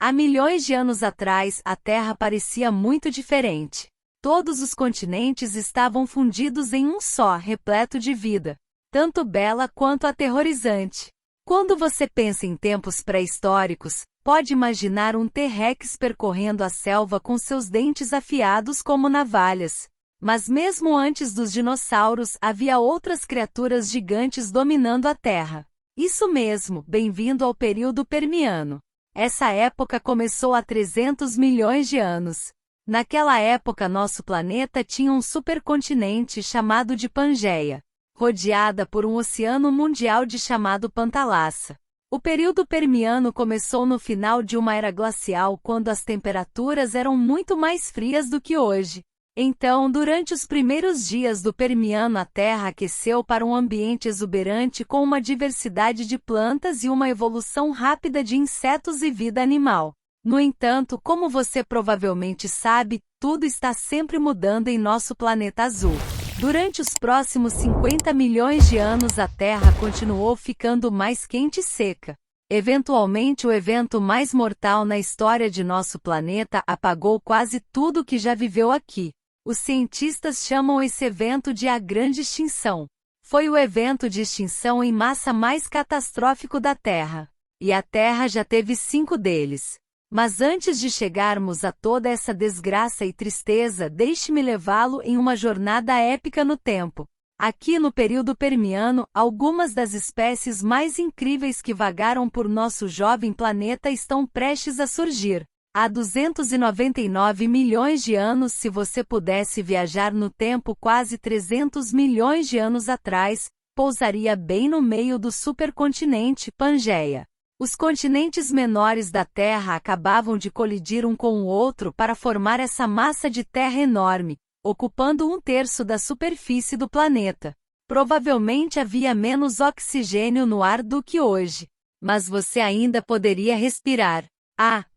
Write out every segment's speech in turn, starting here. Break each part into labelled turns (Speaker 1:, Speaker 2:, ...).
Speaker 1: Há milhões de anos atrás, a Terra parecia muito diferente. Todos os continentes estavam fundidos em um só, repleto de vida, tanto bela quanto aterrorizante. Quando você pensa em tempos pré-históricos, pode imaginar um T-Rex percorrendo a selva com seus dentes afiados como navalhas. Mas mesmo antes dos dinossauros, havia outras criaturas gigantes dominando a Terra. Isso mesmo, bem-vindo ao período Permiano. Essa época começou há 300 milhões de anos. Naquela época nosso planeta tinha um supercontinente chamado de Pangeia, rodeada por um oceano mundial chamado Pantalassa. O período Permiano começou no final de uma era glacial quando as temperaturas eram muito mais frias do que hoje. Então, durante os primeiros dias do Permiano, a Terra aqueceu para um ambiente exuberante com uma diversidade de plantas e uma evolução rápida de insetos e vida animal. No entanto, como você provavelmente sabe, tudo está sempre mudando em nosso planeta azul. Durante os próximos 50 milhões de anos, a Terra continuou ficando mais quente e seca. Eventualmente, o evento mais mortal na história de nosso planeta apagou quase tudo que já viveu aqui. Os cientistas chamam esse evento de a Grande Extinção. Foi o evento de extinção em massa mais catastrófico da Terra. E a Terra já teve 5 deles. Mas antes de chegarmos a toda essa desgraça e tristeza, deixe-me levá-lo em uma jornada épica no tempo. Aqui no período Permiano, algumas das espécies mais incríveis que vagaram por nosso jovem planeta estão prestes a surgir. Há 299 milhões de anos, se você pudesse viajar no tempo quase 300 milhões de anos atrás, pousaria bem no meio do supercontinente Pangeia. Os continentes menores da Terra acabavam de colidir um com o outro para formar essa massa de terra enorme, ocupando 1/3 da superfície do planeta. Provavelmente havia menos oxigênio no ar do que hoje. Mas você ainda poderia respirar.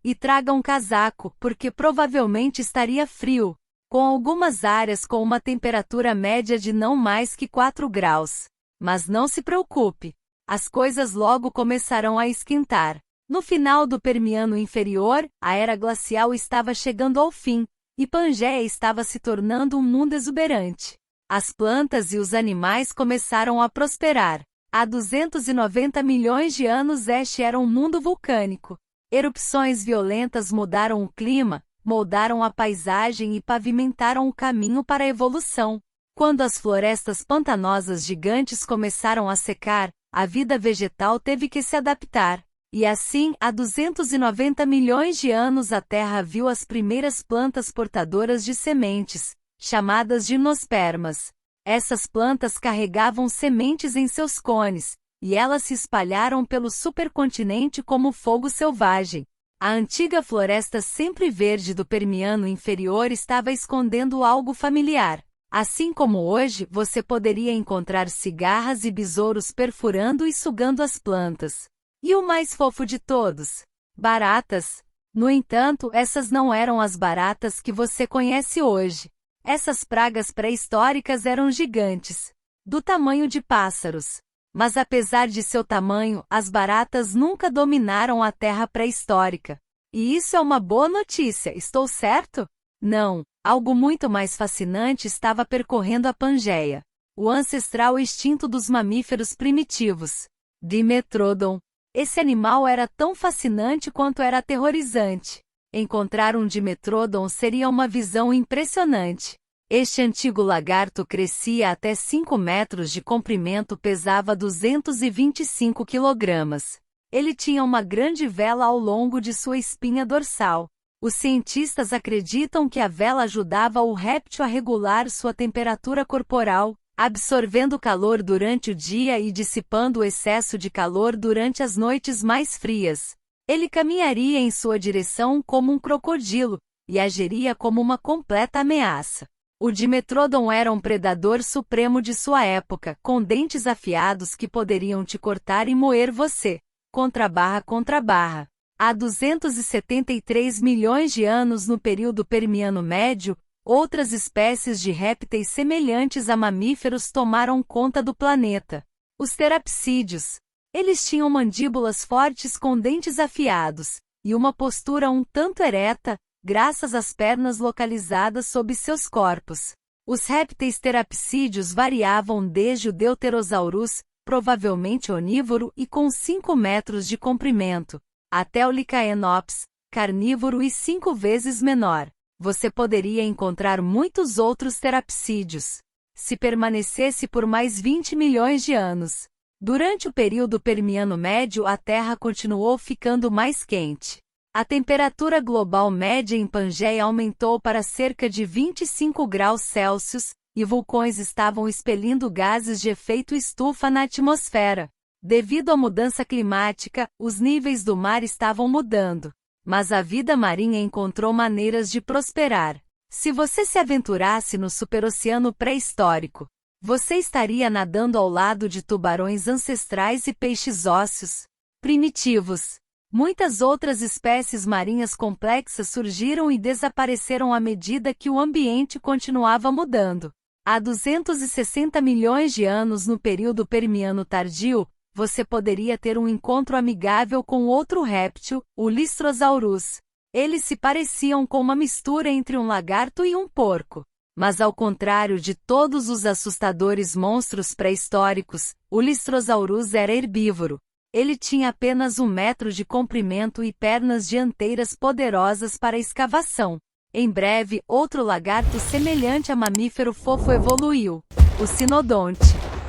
Speaker 1: E traga um casaco, porque provavelmente estaria frio, com algumas áreas com uma temperatura média de não mais que 4 graus. Mas não se preocupe, as coisas logo começarão a esquentar. No final do Permiano inferior, a era glacial estava chegando ao fim, e Pangeia estava se tornando um mundo exuberante. As plantas e os animais começaram a prosperar. Há 290 milhões de anos este era um mundo vulcânico. Erupções violentas mudaram o clima, moldaram a paisagem e pavimentaram o caminho para a evolução. Quando as florestas pantanosas gigantes começaram a secar, a vida vegetal teve que se adaptar. E assim, há 290 milhões de anos a Terra viu as primeiras plantas portadoras de sementes, chamadas gimnospermas. Essas plantas carregavam sementes em seus cones, e elas se espalharam pelo supercontinente como fogo selvagem. A antiga floresta sempre verde do Permiano inferior estava escondendo algo familiar. Assim como hoje, você poderia encontrar cigarras e besouros perfurando e sugando as plantas. E o mais fofo de todos? Baratas. No entanto, essas não eram as baratas que você conhece hoje. Essas pragas pré-históricas eram gigantes, do tamanho de pássaros. Mas apesar de seu tamanho, as baratas nunca dominaram a Terra pré-histórica. E isso é uma boa notícia, estou certo? Não, algo muito mais fascinante estava percorrendo a Pangeia. O ancestral extinto dos mamíferos primitivos, Dimetrodon. Esse animal era tão fascinante quanto era aterrorizante. Encontrar um Dimetrodon seria uma visão impressionante. Este antigo lagarto crescia até 5 metros de comprimento, pesava 225 quilogramas. Ele tinha uma grande vela ao longo de sua espinha dorsal. Os cientistas acreditam que a vela ajudava o réptil a regular sua temperatura corporal, absorvendo calor durante o dia e dissipando o excesso de calor durante as noites mais frias. Ele caminharia em sua direção como um crocodilo, e agiria como uma completa ameaça. O Dimetrodon era um predador supremo de sua época, com dentes afiados que poderiam te cortar e moer você. Contra barra. Há 273 milhões de anos no período Permiano Médio, outras espécies de répteis semelhantes a mamíferos tomaram conta do planeta. Os terapsídeos. Eles tinham mandíbulas fortes com dentes afiados, e uma postura um tanto ereta, graças às pernas localizadas sob seus corpos. Os répteis terapsídeos variavam desde o Deuterosaurus, provavelmente onívoro e com 5 metros de comprimento, até o Lycaenops, carnívoro e 5 vezes menor. Você poderia encontrar muitos outros terapsídeos, se permanecesse por mais 20 milhões de anos. Durante o período Permiano Médio, a Terra continuou ficando mais quente. A temperatura global média em Pangeia aumentou para cerca de 25 graus Celsius, e vulcões estavam expelindo gases de efeito estufa na atmosfera. Devido à mudança climática, os níveis do mar estavam mudando. Mas a vida marinha encontrou maneiras de prosperar. Se você se aventurasse no superoceano pré-histórico, você estaria nadando ao lado de tubarões ancestrais e peixes ósseos primitivos. Muitas outras espécies marinhas complexas surgiram e desapareceram à medida que o ambiente continuava mudando. Há 260 milhões de anos, no período Permiano tardio, você poderia ter um encontro amigável com outro réptil, o Lystrosaurus. Eles se pareciam com uma mistura entre um lagarto e um porco. Mas ao contrário de todos os assustadores monstros pré-históricos, o Lystrosaurus era herbívoro. Ele tinha apenas 1 metro de comprimento e pernas dianteiras poderosas para escavação. Em breve, outro lagarto semelhante a mamífero fofo evoluiu: o Sinodonte.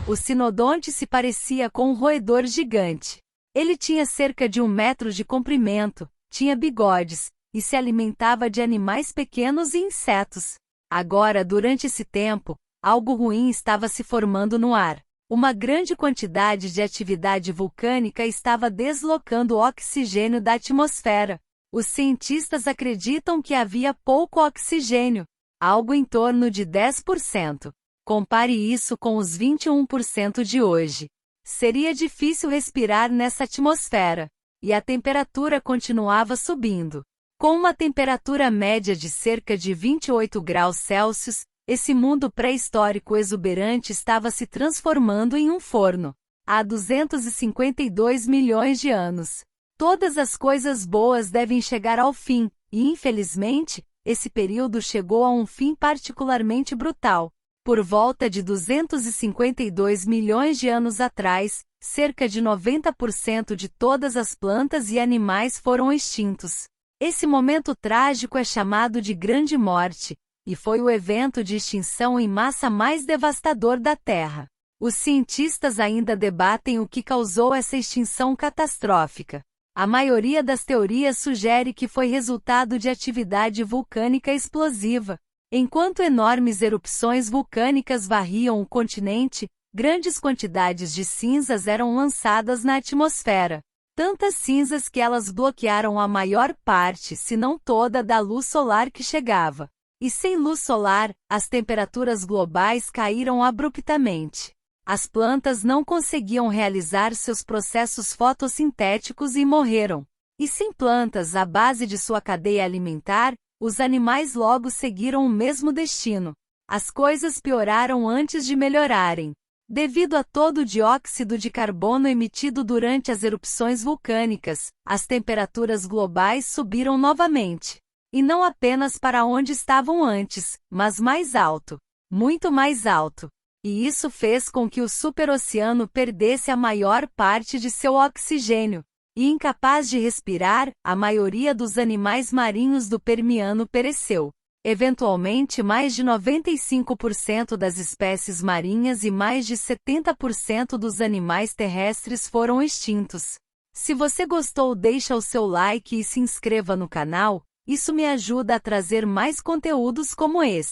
Speaker 1: O Sinodonte se parecia com um roedor gigante. Ele tinha cerca de 1 metro de comprimento, tinha bigodes, e se alimentava de animais pequenos e insetos. Agora, durante esse tempo, algo ruim estava se formando no ar. Uma grande quantidade de atividade vulcânica estava deslocando o oxigênio da atmosfera. Os cientistas acreditam que havia pouco oxigênio, algo em torno de 10%. Compare isso com os 21% de hoje. Seria difícil respirar nessa atmosfera, e a temperatura continuava subindo. Com uma temperatura média de cerca de 28 graus Celsius, esse mundo pré-histórico exuberante estava se transformando em um forno. Há 252 milhões de anos. Todas as coisas boas devem chegar ao fim, e infelizmente, esse período chegou a um fim particularmente brutal. Por volta de 252 milhões de anos atrás, cerca de 90% de todas as plantas e animais foram extintos. Esse momento trágico é chamado de Grande Morte, e foi o evento de extinção em massa mais devastador da Terra. Os cientistas ainda debatem o que causou essa extinção catastrófica. A maioria das teorias sugere que foi resultado de atividade vulcânica explosiva. Enquanto enormes erupções vulcânicas varriam o continente, grandes quantidades de cinzas eram lançadas na atmosfera. Tantas cinzas que elas bloquearam a maior parte, se não toda, da luz solar que chegava. E sem luz solar, as temperaturas globais caíram abruptamente. As plantas não conseguiam realizar seus processos fotossintéticos e morreram. E sem plantas à base de sua cadeia alimentar, os animais logo seguiram o mesmo destino. As coisas pioraram antes de melhorarem. Devido a todo o dióxido de carbono emitido durante as erupções vulcânicas, as temperaturas globais subiram novamente. E não apenas para onde estavam antes, mas mais alto. Muito mais alto. E isso fez com que o superoceano perdesse a maior parte de seu oxigênio. E incapaz de respirar, a maioria dos animais marinhos do Permiano pereceu. Eventualmente, mais de 95% das espécies marinhas e mais de 70% dos animais terrestres foram extintos. Se você gostou, deixa o seu like e se inscreva no canal. Isso me ajuda a trazer mais conteúdos como esse.